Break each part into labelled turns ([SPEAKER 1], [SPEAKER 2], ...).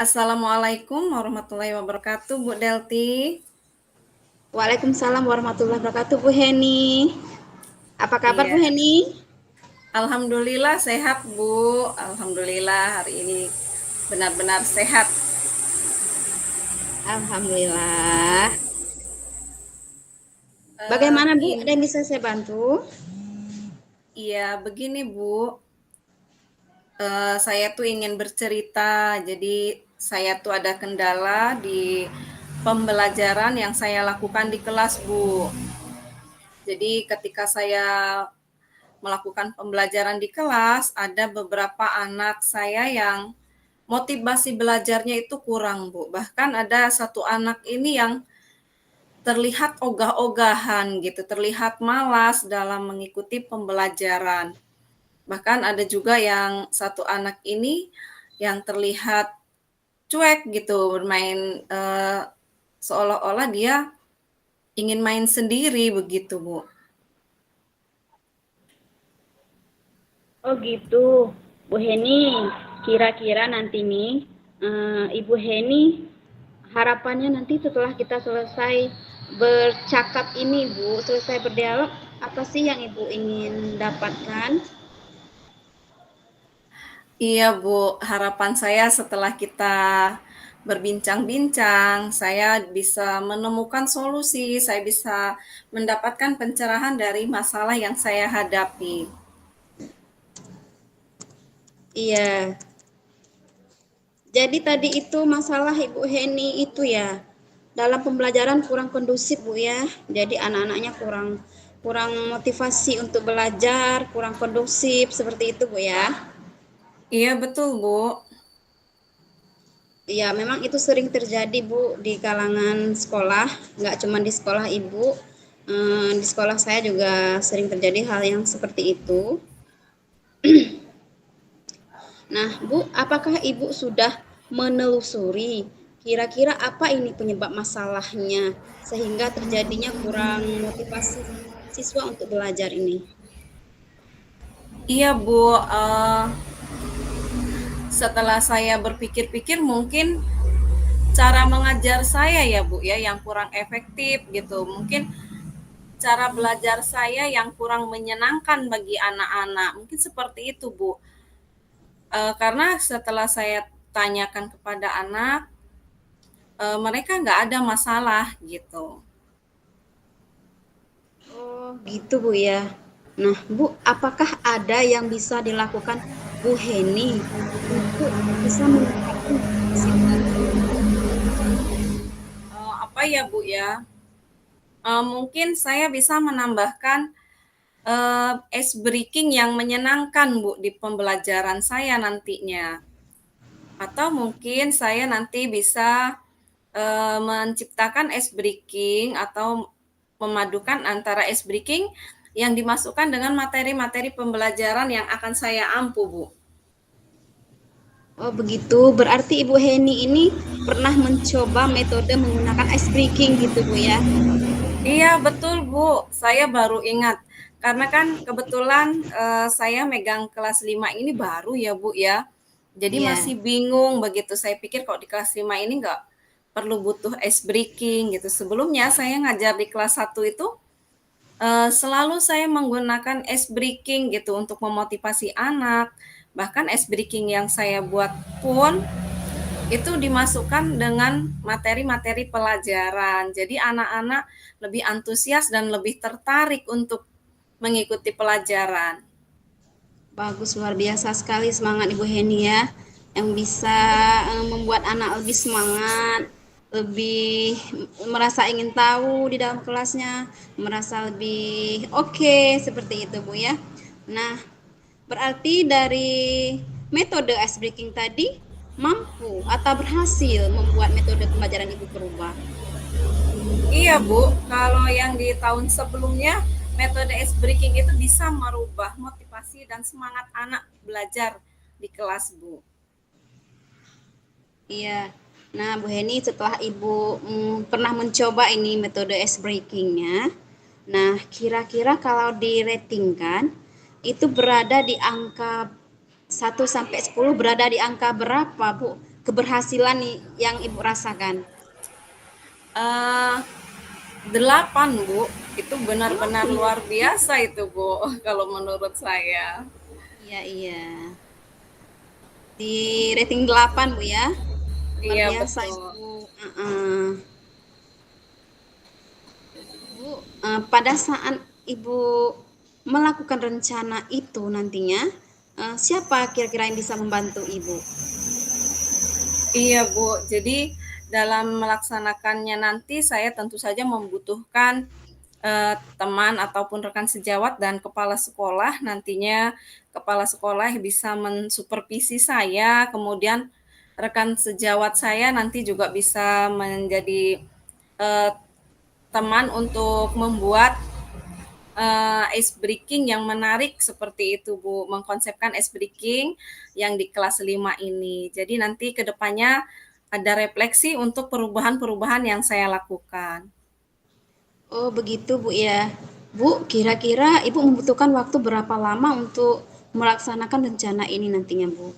[SPEAKER 1] Assalamualaikum warahmatullahi wabarakatuh, Bu Delti.
[SPEAKER 2] Waalaikumsalam warahmatullahi wabarakatuh, Bu Heni. Apa kabar, Bu
[SPEAKER 1] Iya,
[SPEAKER 2] Heni?
[SPEAKER 1] alhamdulillah sehat, Bu. Alhamdulillah hari ini benar-benar sehat.
[SPEAKER 2] Alhamdulillah.
[SPEAKER 1] Eh,
[SPEAKER 2] Bagaimana, Bu? Ada
[SPEAKER 1] in,
[SPEAKER 2] yang bisa saya bantu?
[SPEAKER 1] iya, begini, Bu. Saya tuh ingin bercerita. Jadi saya tuh ada kendala di pembelajaran yang saya lakukan di kelas, Bu. Jadi ketika saya melakukan pembelajaran di kelas, ada beberapa anak saya yang motivasi belajarnya itu kurang, Bu. Bahkan ada satu anak ini yang terlihat ogah-ogahan gitu, terlihat malas dalam mengikuti pembelajaran. Bahkan ada juga yang satu anak ini yang terlihat cuek gitu, bermain seolah-olah dia ingin main sendiri begitu, Bu.
[SPEAKER 2] Oh gitu, Bu Heni. Kira-kira nanti nih, Ibu Heni harapannya nanti setelah kita selesai bercakap ini, Bu, selesai berdialog, apa sih yang Ibu ingin dapatkan?
[SPEAKER 1] Iya, Bu. Harapan saya setelah kita berbincang-bincang, saya bisa menemukan solusi, saya bisa mendapatkan pencerahan dari masalah yang saya hadapi.
[SPEAKER 2] Iya. Jadi tadi itu masalah Ibu Heni itu ya, dalam pembelajaran kurang kondusif, Bu ya. Jadi anak-anaknya kurang kurang motivasi untuk belajar, kurang kondusif seperti itu, Bu ya.
[SPEAKER 1] Iya, betul, Bu.
[SPEAKER 2] Ya, memang itu sering terjadi, Bu, di kalangan sekolah, nggak cuma di sekolah Ibu. Di sekolah saya juga sering terjadi hal yang seperti itu. Nah, Bu, apakah Ibu sudah menelusuri kira-kira apa ini penyebab masalahnya sehingga terjadinya kurang motivasi siswa untuk belajar ini?
[SPEAKER 1] Iya, Bu. Setelah saya berpikir-pikir mungkin cara mengajar saya ya, Bu, ya, yang kurang efektif gitu. Mungkin cara belajar saya yang kurang menyenangkan bagi anak-anak. Mungkin seperti itu, Bu. Karena setelah saya tanyakan kepada anak, mereka nggak ada masalah gitu.
[SPEAKER 2] Oh, gitu, Bu ya. Nah, Bu, apakah ada yang bisa dilakukan Bu Heni untuk bisa meningkatkan motivasi belajar?
[SPEAKER 1] Apa ya, Bu ya? Mungkin saya bisa menambahkan ice breaking yang menyenangkan, Bu, di pembelajaran saya nantinya. Atau mungkin saya nanti bisa menciptakan ice breaking atau memadukan antara ice breaking yang dimasukkan dengan materi-materi pembelajaran yang akan saya ampu, Bu.
[SPEAKER 2] Oh, begitu. Berarti Ibu Heni ini pernah mencoba metode menggunakan ice breaking gitu, Bu ya?
[SPEAKER 1] Iya, betul, Bu. Saya baru ingat. Karena kan kebetulan saya megang kelas 5 ini baru ya, Bu ya. Jadi
[SPEAKER 2] Iya.
[SPEAKER 1] masih bingung begitu. Saya pikir kok di kelas 5 ini nggak perlu butuh ice breaking gitu. Sebelumnya saya ngajar di kelas 1 itu selalu saya menggunakan ice breaking gitu untuk memotivasi anak. Bahkan ice breaking yang saya buat pun itu dimasukkan dengan materi-materi pelajaran. Jadi anak-anak lebih antusias dan lebih tertarik untuk mengikuti pelajaran.
[SPEAKER 2] Bagus, luar biasa sekali semangat Ibu Heni ya, yang bisa membuat anak lebih semangat, lebih merasa ingin tahu di dalam kelasnya, merasa lebih oke, seperti itu, Bu ya. Nah, berarti dari metode ice breaking tadi mampu atau berhasil membuat metode pembelajaran Ibu berubah.
[SPEAKER 1] Iya, Bu, kalau yang di tahun sebelumnya metode ice breaking itu bisa merubah motivasi dan semangat anak belajar di kelas, Bu.
[SPEAKER 2] Iya. Nah, Bu Heni, setelah Ibu pernah mencoba ini metode ice breaking-nya, nah kira-kira kalau di-ratingkan itu berada di angka 1 sampai 10 berada di angka berapa, Bu? keberhasilan nih yang Ibu rasakan?
[SPEAKER 1] Eh, 8 Bu, itu
[SPEAKER 2] Oh,
[SPEAKER 1] benar-benar
[SPEAKER 2] iya.
[SPEAKER 1] luar biasa itu Bu, kalau menurut saya.
[SPEAKER 2] Iya, iya. Di rating 8 Bu ya. Luar
[SPEAKER 1] Iya
[SPEAKER 2] biasa
[SPEAKER 1] betul.
[SPEAKER 2] Ibu. Bu, pada saat Ibu melakukan rencana itu nantinya, siapa kira-kira yang bisa membantu Ibu?
[SPEAKER 1] Iya Bu, jadi dalam melaksanakannya nanti saya tentu saja membutuhkan teman ataupun rekan sejawat dan kepala sekolah. Nantinya kepala sekolah bisa mensupervisi saya, kemudian rekan sejawat saya nanti juga bisa menjadi eh, teman untuk membuat ice breaking yang menarik seperti itu Bu, mengkonsepkan ice breaking yang di kelas 5 ini. Jadi nanti ke depannya ada refleksi untuk perubahan-perubahan yang saya lakukan.
[SPEAKER 2] Oh, begitu Bu ya. Bu, kira-kira Ibu membutuhkan waktu berapa lama untuk melaksanakan rencana ini nantinya, Bu?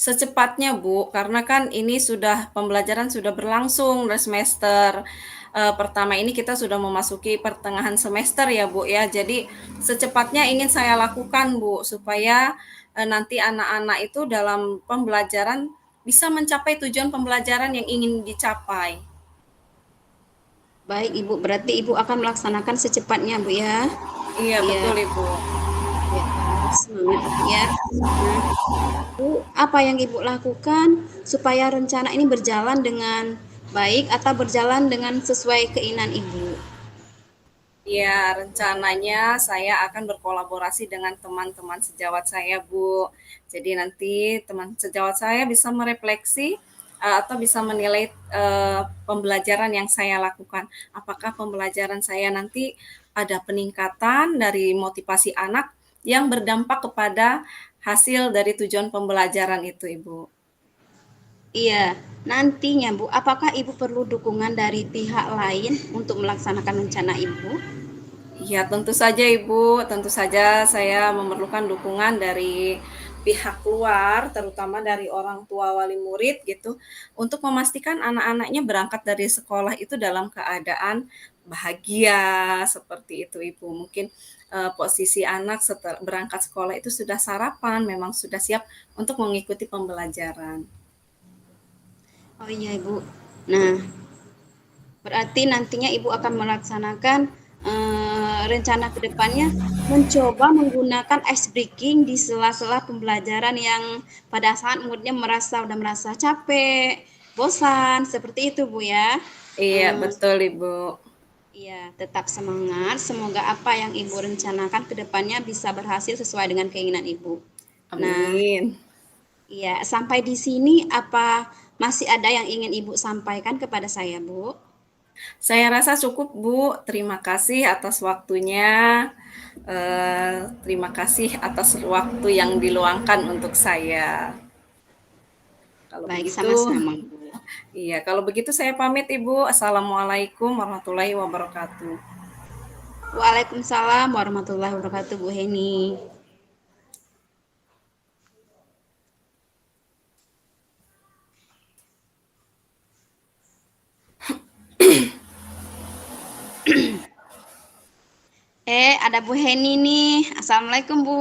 [SPEAKER 1] Secepatnya Bu, karena kan ini sudah pembelajaran sudah berlangsung dari semester pertama ini kita sudah memasuki pertengahan semester ya Bu ya. Jadi secepatnya ingin saya lakukan Bu supaya nanti anak-anak itu dalam pembelajaran bisa mencapai tujuan pembelajaran yang ingin dicapai.
[SPEAKER 2] Baik, Ibu. Berarti Ibu akan melaksanakan secepatnya, Bu ya.
[SPEAKER 1] Iya
[SPEAKER 2] Iya,
[SPEAKER 1] betul Ibu.
[SPEAKER 2] ya. Semangat, Ibu ya. Nah, Bu, apa yang Ibu lakukan supaya rencana ini berjalan dengan baik atau berjalan dengan sesuai keinginan Ibu?
[SPEAKER 1] Ya, rencananya saya akan berkolaborasi dengan teman-teman sejawat saya, Bu. Jadi nanti teman sejawat saya bisa merefleksi atau bisa menilai pembelajaran yang saya lakukan. Apakah pembelajaran saya nanti ada peningkatan dari motivasi anak yang berdampak kepada hasil dari tujuan pembelajaran itu, Ibu.
[SPEAKER 2] Iya, nantinya Bu, apakah Ibu perlu dukungan dari pihak lain untuk melaksanakan rencana Ibu?
[SPEAKER 1] Ya, tentu saja Ibu, tentu saja saya memerlukan dukungan dari pihak luar, terutama dari orang tua wali murid gitu, untuk memastikan anak-anaknya berangkat dari sekolah itu dalam keadaan bahagia seperti itu Ibu. Mungkin posisi anak setelah berangkat sekolah itu sudah sarapan, memang sudah siap untuk mengikuti pembelajaran.
[SPEAKER 2] Oh iya Ibu. Nah, berarti nantinya Ibu akan melaksanakan rencana kedepannya mencoba menggunakan ice breaking di sela-sela pembelajaran yang pada saat muridnya udah merasa capek, bosan, seperti itu Bu ya.
[SPEAKER 1] Iya,
[SPEAKER 2] Eh,
[SPEAKER 1] betul Ibu.
[SPEAKER 2] Iya, tetap semangat. Semoga apa yang Ibu rencanakan ke depannya bisa berhasil sesuai dengan keinginan Ibu. Nah,
[SPEAKER 1] Amin.
[SPEAKER 2] iya, sampai di sini apa masih ada yang ingin Ibu sampaikan kepada saya, Bu?
[SPEAKER 1] Saya rasa cukup, Bu. Terima kasih atas waktunya. Terima kasih atas waktu yang diluangkan untuk saya. Kalau
[SPEAKER 2] Baik,
[SPEAKER 1] begitu,
[SPEAKER 2] sama-sama, Bu.
[SPEAKER 1] iya, kalau begitu saya pamit, Ibu. Assalamualaikum warahmatullahi wabarakatuh.
[SPEAKER 2] Waalaikumsalam warahmatullahi wabarakatuh, Bu Heni. Ada Bu Heni nih. Assalamualaikum, Bu.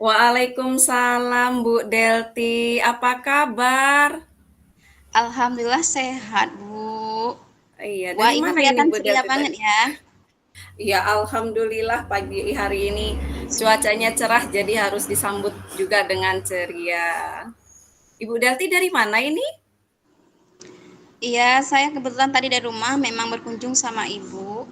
[SPEAKER 1] Waalaikumsalam, Bu Delti. Apa kabar?
[SPEAKER 2] Alhamdulillah sehat, Bu.
[SPEAKER 1] Iya,
[SPEAKER 2] Wah,
[SPEAKER 1] dari
[SPEAKER 2] Ibu
[SPEAKER 1] mana ini
[SPEAKER 2] kelihatan
[SPEAKER 1] Bu
[SPEAKER 2] ceria
[SPEAKER 1] Delti
[SPEAKER 2] banget
[SPEAKER 1] tadi?
[SPEAKER 2] ya.
[SPEAKER 1] Ya, alhamdulillah pagi hari ini cuacanya cerah, jadi harus disambut juga dengan ceria. Ibu Delti dari mana ini?
[SPEAKER 2] Iya, saya kebetulan tadi dari rumah memang berkunjung sama Ibu.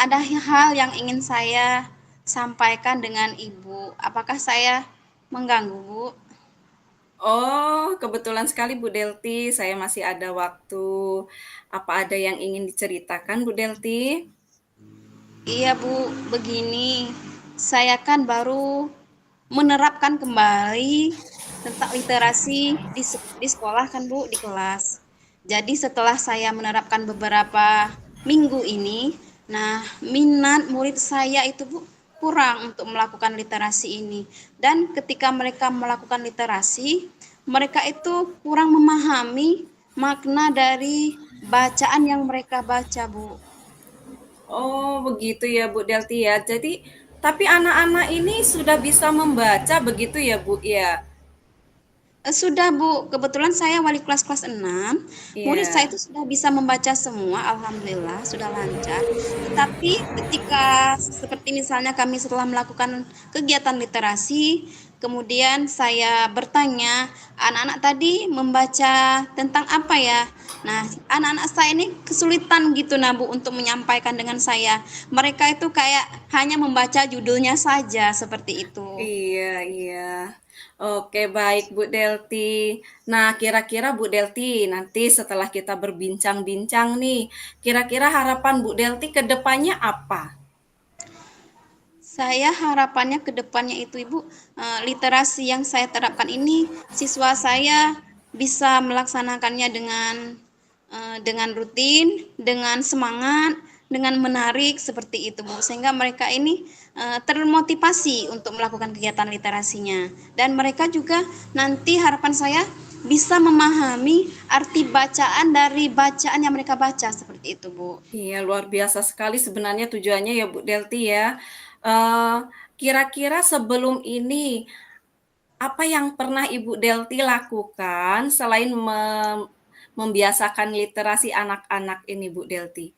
[SPEAKER 2] Ada hal yang ingin saya sampaikan dengan Ibu. Apakah saya mengganggu, Bu?
[SPEAKER 1] Oh, kebetulan sekali Bu Delti, saya masih ada waktu. Apa ada yang ingin diceritakan Bu Delti?
[SPEAKER 2] Iya, Bu. Begini, saya kan baru menerapkan kembali tentang literasi di sekolah kan, Bu, di kelas. Jadi setelah saya menerapkan beberapa minggu ini, nah minat murid saya itu Bu kurang untuk melakukan literasi ini. Dan ketika mereka melakukan literasi, mereka itu kurang memahami makna dari bacaan yang mereka baca, Bu.
[SPEAKER 1] Oh, begitu ya Bu Delti ya. Jadi, tapi anak-anak ini sudah bisa membaca begitu ya Bu ya?
[SPEAKER 2] Sudah Bu, kebetulan saya wali kelas 6, murid saya
[SPEAKER 1] Iya.
[SPEAKER 2] itu sudah bisa membaca semua, alhamdulillah sudah lancar. Tetapi ketika seperti misalnya kami setelah melakukan kegiatan literasi, kemudian saya bertanya, anak-anak tadi membaca tentang apa ya? Nah, anak-anak saya ini kesulitan gitu nah Bu untuk menyampaikan dengan saya. Mereka itu kayak hanya membaca judulnya saja seperti itu.
[SPEAKER 1] Iya, iya. Oke, baik Bu Delti. Nah, kira-kira Bu Delti, nanti setelah kita berbincang-bincang nih, kira-kira harapan Bu Delti ke depannya apa?
[SPEAKER 2] Saya harapannya ke depannya itu Ibu, literasi yang saya terapkan ini siswa saya bisa melaksanakannya dengan rutin, dengan semangat, dengan menarik seperti itu Bu. Sehingga mereka ini termotivasi untuk melakukan kegiatan literasinya. Dan mereka juga nanti harapan saya bisa memahami arti bacaan dari bacaan yang mereka baca seperti itu Bu.
[SPEAKER 1] Iya, luar biasa sekali sebenarnya tujuannya ya Bu Delti ya. Eh, Kira-kira sebelum ini, apa yang pernah Ibu Delti lakukan selain membiasakan literasi anak-anak ini Bu Delti?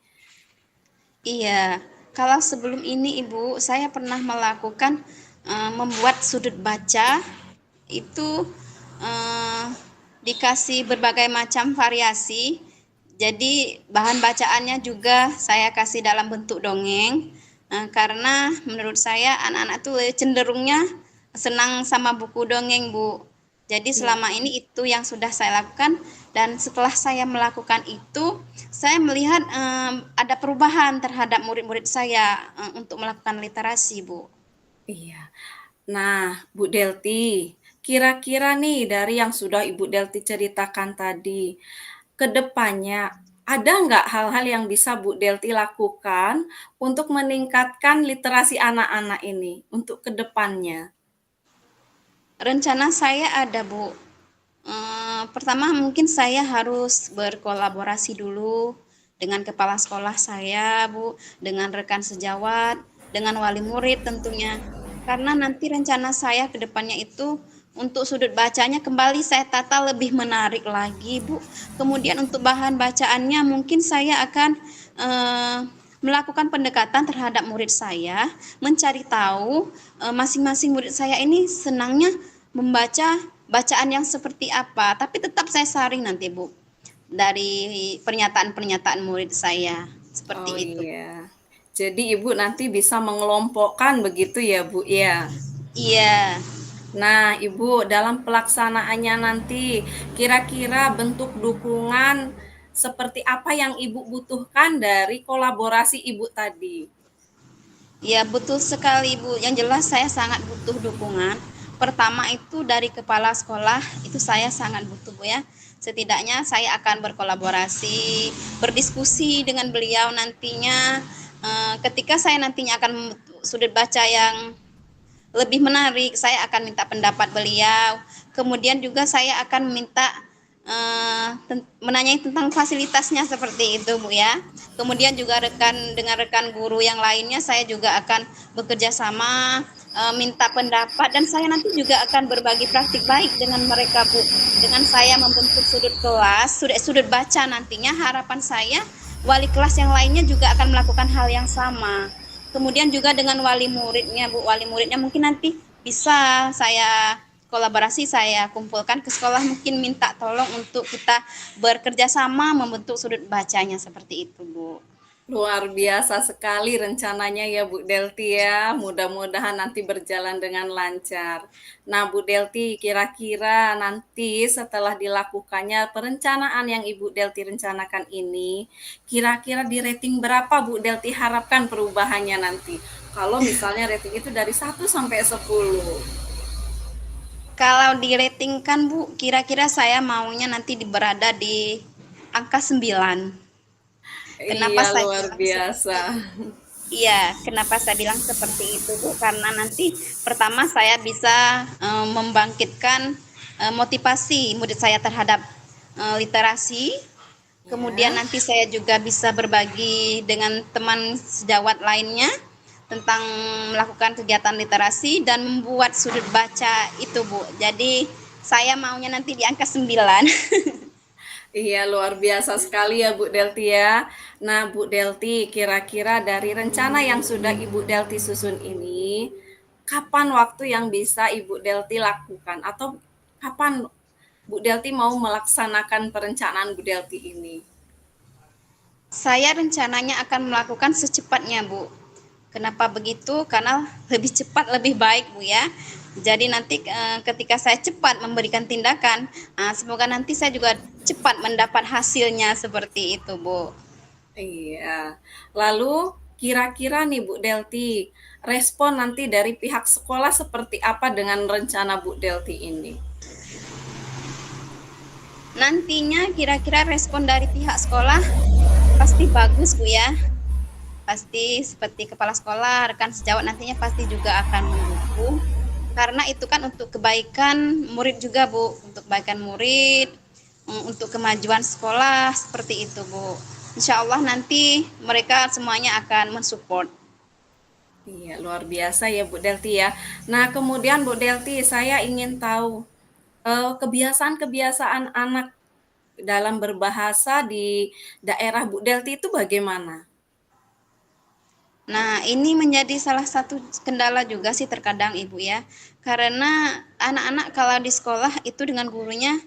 [SPEAKER 2] Iya, kalau sebelum ini Ibu, saya pernah melakukan membuat sudut baca itu eh, dikasih berbagai macam variasi. Jadi bahan bacaannya juga saya kasih dalam bentuk dongeng. Karena menurut saya anak-anak tuh cenderungnya senang sama buku dongeng, Bu. Jadi selama ini itu yang sudah saya lakukan dan setelah saya melakukan itu, saya melihat ada perubahan terhadap murid-murid saya untuk melakukan literasi, Bu.
[SPEAKER 1] Iya. Nah, Bu Delti, kira-kira nih dari yang sudah Ibu Delti ceritakan tadi, ke depannya ada nggak hal-hal yang bisa Bu Delti lakukan untuk meningkatkan literasi anak-anak ini untuk ke depannya?
[SPEAKER 2] Rencana saya ada, Bu. Pertama mungkin saya harus berkolaborasi dulu dengan kepala sekolah saya, Bu, dengan rekan sejawat, dengan wali murid tentunya. Karena nanti rencana saya ke depannya itu untuk sudut bacanya kembali saya tata lebih menarik lagi, Bu. Kemudian untuk bahan bacaannya mungkin saya akan melakukan pendekatan terhadap murid saya, mencari tahu masing-masing murid saya ini senangnya membaca bacaan yang seperti apa. Tapi tetap saya saring nanti, Bu, dari pernyataan-pernyataan murid saya. Seperti
[SPEAKER 1] Oh
[SPEAKER 2] itu.
[SPEAKER 1] iya. Jadi Ibu nanti bisa mengelompokkan begitu ya, Bu ya.
[SPEAKER 2] Iya.
[SPEAKER 1] Nah, Ibu, dalam pelaksanaannya nanti, kira-kira bentuk dukungan seperti apa yang Ibu butuhkan dari kolaborasi Ibu tadi?
[SPEAKER 2] Ya, betul sekali, Bu. Yang jelas saya sangat butuh dukungan. Pertama itu dari kepala sekolah, itu saya sangat butuh, Bu ya. Setidaknya saya akan berkolaborasi, berdiskusi dengan beliau nantinya. Ketika saya nantinya akan sudut baca yang lebih menarik, saya akan minta pendapat beliau. Kemudian juga saya akan minta menanyai tentang fasilitasnya seperti itu, Bu ya. Kemudian juga dengan rekan guru yang lainnya saya juga akan bekerja sama, minta pendapat, dan saya nanti juga akan berbagi praktik baik dengan mereka, Bu. Dengan saya membentuk sudut kelas, sudut baca nantinya harapan saya wali kelas yang lainnya juga akan melakukan hal yang sama. Kemudian juga dengan wali muridnya, Bu. Wali muridnya mungkin nanti bisa saya kolaborasi, saya kumpulkan ke sekolah, mungkin minta tolong untuk kita bekerja sama membentuk sudut bacanya seperti itu, Bu.
[SPEAKER 1] Luar biasa sekali rencananya ya Bu Delti ya. Mudah-mudahan nanti berjalan dengan lancar. Nah Bu Delti, kira-kira nanti setelah dilakukannya perencanaan yang Ibu Delti rencanakan ini, kira-kira di rating berapa Bu Delti harapkan perubahannya nanti? Kalau misalnya rating itu dari 1 sampai 10.
[SPEAKER 2] Kalau diratingkan, Bu, kira-kira saya maunya nanti berada di angka 9. Kenapa
[SPEAKER 1] Iya,
[SPEAKER 2] saya
[SPEAKER 1] luar
[SPEAKER 2] bilang
[SPEAKER 1] biasa.
[SPEAKER 2] seperti itu? Iya, kenapa saya bilang seperti itu, Bu? Karena nanti pertama saya bisa membangkitkan motivasi murid saya terhadap literasi. Kemudian
[SPEAKER 1] Ya.
[SPEAKER 2] nanti saya juga bisa berbagi dengan teman sejawat lainnya tentang melakukan kegiatan literasi dan membuat sudut baca itu, Bu. Jadi saya maunya nanti di angka 9.
[SPEAKER 1] Iya, luar biasa sekali ya Bu Delti ya. Nah, Bu Delti, kira-kira dari rencana yang sudah Ibu Delti susun ini, kapan waktu yang bisa Ibu Delti lakukan? Atau kapan Bu Delti mau melaksanakan perencanaan Bu Delti ini?
[SPEAKER 2] Saya rencananya akan melakukan secepatnya, Bu. Kenapa begitu? Karena lebih cepat lebih baik, Bu ya. Jadi nanti ketika saya cepat memberikan tindakan, semoga nanti saya juga cepat mendapat hasilnya seperti itu, Bu.
[SPEAKER 1] Iya. Lalu kira-kira nih Bu Delti, respon nanti dari pihak sekolah seperti apa dengan rencana Bu Delti ini?
[SPEAKER 2] Nantinya kira-kira respon dari pihak sekolah pasti bagus, Bu ya. Pasti seperti kepala sekolah, rekan sejawat nantinya pasti juga akan mendukung. Karena itu kan untuk kebaikan murid juga, Bu. Untuk kebaikan murid, untuk kemajuan sekolah seperti itu, Bu. Insya Allah nanti mereka semuanya akan mensupport.
[SPEAKER 1] Iya, luar biasa ya Bu Delti ya. Nah, kemudian Bu Delti, saya ingin tahu kebiasaan-kebiasaan anak dalam berbahasa di daerah Bu Delti itu bagaimana?
[SPEAKER 2] Nah, ini menjadi salah satu kendala juga sih terkadang Ibu ya. Karena anak-anak kalau di sekolah itu dengan gurunya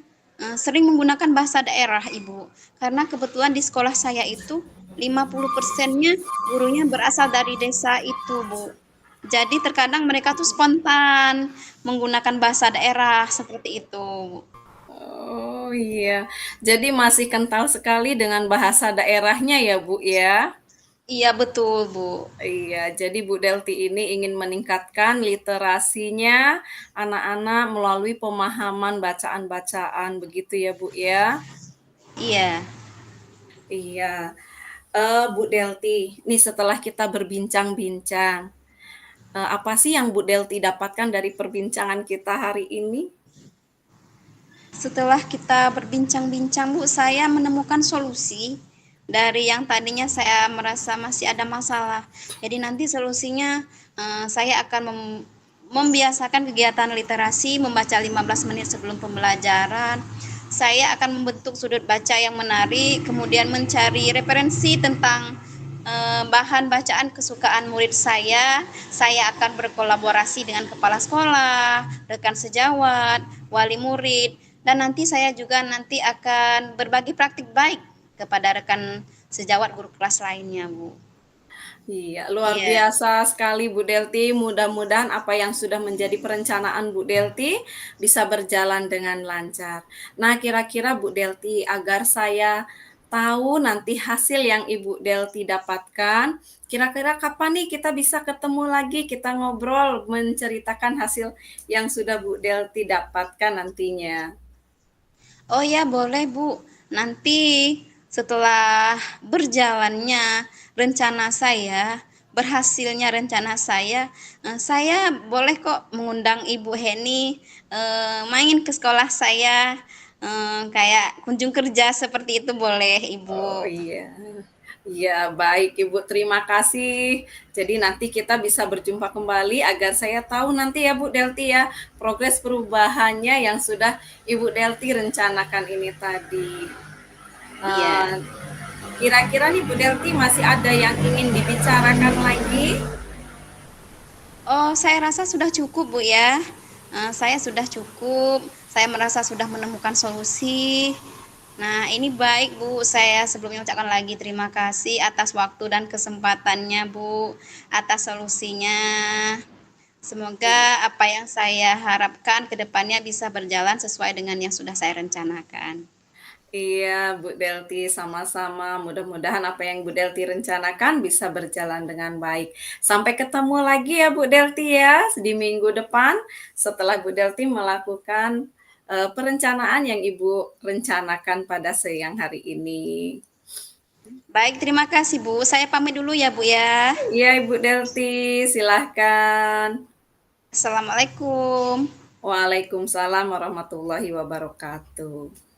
[SPEAKER 2] sering menggunakan bahasa daerah Ibu. Karena kebetulan di sekolah saya itu 50%-nya gurunya berasal dari desa itu, Bu. Jadi terkadang mereka tuh spontan menggunakan bahasa daerah seperti itu.
[SPEAKER 1] Oh iya, jadi masih kental sekali dengan bahasa daerahnya ya Bu ya?
[SPEAKER 2] Iya betul, Bu.
[SPEAKER 1] Iya, jadi Bu Delti ini ingin meningkatkan literasinya anak-anak melalui pemahaman bacaan-bacaan begitu ya Bu ya?
[SPEAKER 2] Iya.
[SPEAKER 1] Iya. Bu Delti, nih setelah kita berbincang-bincang, apa sih yang Bu Delti dapatkan dari perbincangan kita hari ini?
[SPEAKER 2] Setelah kita berbincang-bincang, Bu, saya menemukan solusi dari yang tadinya saya merasa masih ada masalah. Jadi nanti solusinya saya akan membiasakan kegiatan literasi, membaca 15 menit sebelum pembelajaran. Saya akan membentuk sudut baca yang menarik, kemudian mencari referensi tentang bahan bacaan kesukaan murid saya. Saya akan berkolaborasi dengan kepala sekolah, rekan sejawat, wali murid, dan nanti saya juga nanti akan berbagi praktik baik kepada rekan sejawat guru kelas lainnya, Bu.
[SPEAKER 1] Iya, luar
[SPEAKER 2] Iya.
[SPEAKER 1] biasa sekali Bu Delti. Mudah-mudahan apa yang sudah menjadi perencanaan Bu Delti bisa berjalan dengan lancar. Nah, kira-kira Bu Delti, agar saya tahu nanti hasil yang Ibu Delti dapatkan, kira-kira kapan nih kita bisa ketemu lagi, kita ngobrol, menceritakan hasil yang sudah Bu Delti dapatkan nantinya.
[SPEAKER 2] Oh ya, boleh Bu. Nanti setelah berjalannya rencana saya, berhasilnya rencana saya boleh kok mengundang Ibu Heni main ke sekolah saya, kayak kunjung kerja seperti itu boleh
[SPEAKER 1] Oh
[SPEAKER 2] Ibu.
[SPEAKER 1] iya. Iya, baik Ibu, terima kasih. Jadi nanti kita bisa berjumpa kembali agar saya tahu nanti ya Bu Delti ya, progres perubahannya yang sudah Ibu Delti rencanakan ini tadi.
[SPEAKER 2] Iya.
[SPEAKER 1] Eh, Kira-kira nih Bu Delti masih ada yang ingin dibicarakan lagi?
[SPEAKER 2] Oh, saya rasa sudah cukup, Bu ya. Saya sudah cukup. Saya merasa sudah menemukan solusi. Nah, ini baik, Bu. Saya sebelumnya ucapkan lagi terima kasih atas waktu dan kesempatannya, Bu, atas solusinya. Semoga apa yang saya harapkan ke depannya bisa berjalan sesuai dengan yang sudah saya rencanakan.
[SPEAKER 1] Iya, Bu Delti, sama-sama. Mudah-mudahan apa yang Bu Delti rencanakan bisa berjalan dengan baik. Sampai ketemu lagi ya Bu Delti ya di minggu depan setelah Bu Delti melakukan perencanaan yang Ibu rencanakan pada siang hari ini.
[SPEAKER 2] Baik, terima kasih, Bu. Saya pamit dulu ya, Bu ya.
[SPEAKER 1] Iya, Ibu Delti, silahkan.
[SPEAKER 2] Assalamualaikum.
[SPEAKER 1] Waalaikumsalam warahmatullahi wabarakatuh.